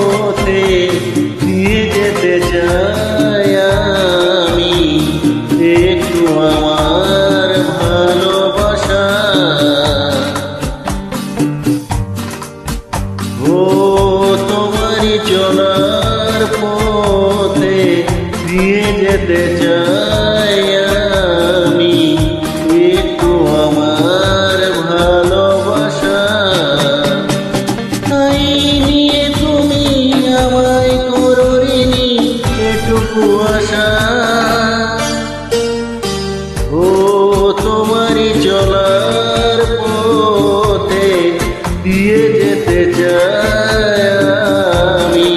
পথে দিয়ে যেতে চাই আমি একটু আমার ভালোবাসা। ও তোমারই চলার পথে দিয়ে যেতে চাই আমি একটু আমার ভালোবাসা। তাই নিয়ে তুমি আমায় করো ঋণী এটুকু আশা। ও তোমারই চলার পথে দিয়ে যেতে চাই আমি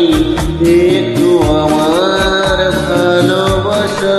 একটু আমার ভালোবাসা।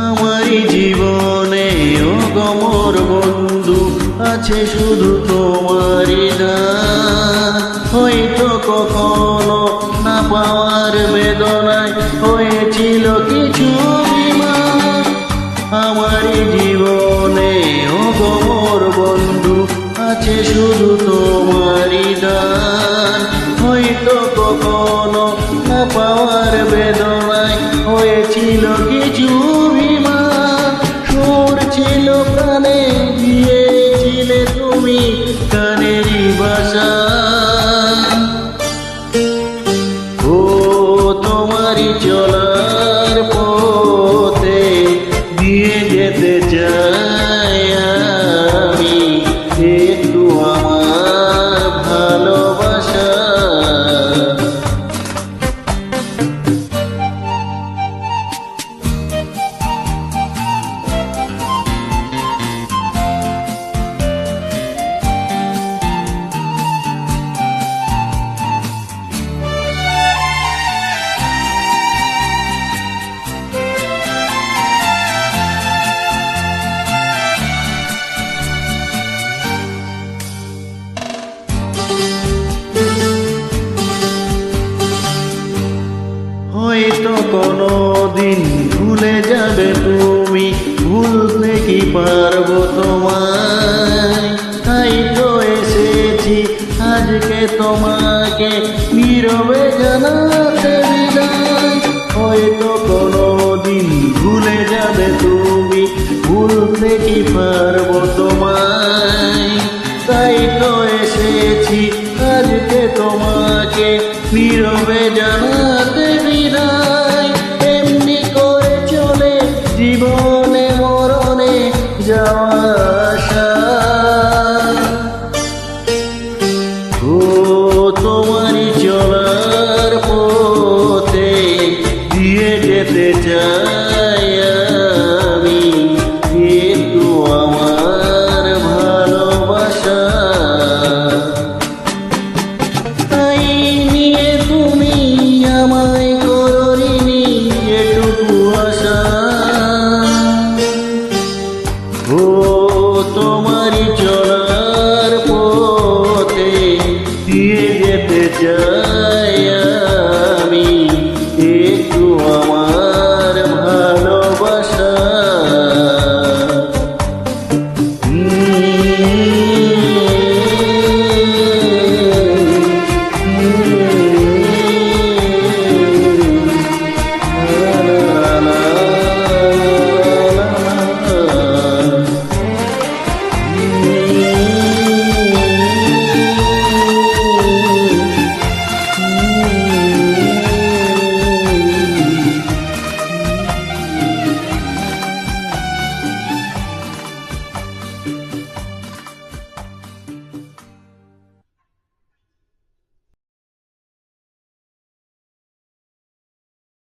আমারই জীবনে অগমর বন্ধু আছে শুধু তোমারই দান। হয়তো কখনো না পাওয়ার বেদনায় হয়েছিল কিছু বিমান। আমারই জীবনে অগমর বন্ধু আছে শুধু তোমারই দান। হয়তো কখনো না পাওয়ার বেদনায় হয়েছিল কিছু বিমান। সুর ছিল প্রাণে দিয়েছিলে তুমি কানেরই বাসা। ও তোমারই চলার পথে দিয়ে যেতে চাই আমি একটু আমার ভালোবাসা। হয়তো কোনো দিন ভুলে যাবে তুমি, ভুলতে কি পারবো তোমায়। তাই তো এসেছি আজকে তোমাকে নীরবে জানাতে বিদায়। হয়তো কোনো দিন ভুলে যাবে তুমি, ভুলতে কি পারবো তোমায়। তাই তো এসেছি আজকে তোমাকে নীরবে জানাতে বিদায়। এমনি করে চলে জীবনে মরণে যাওয়া আশা। ও তোমারই চলার পথে দিয়ে যেতে চাই আমি একটু আমার ভালোবাসা। তাই নিয়ে তুমি আমায়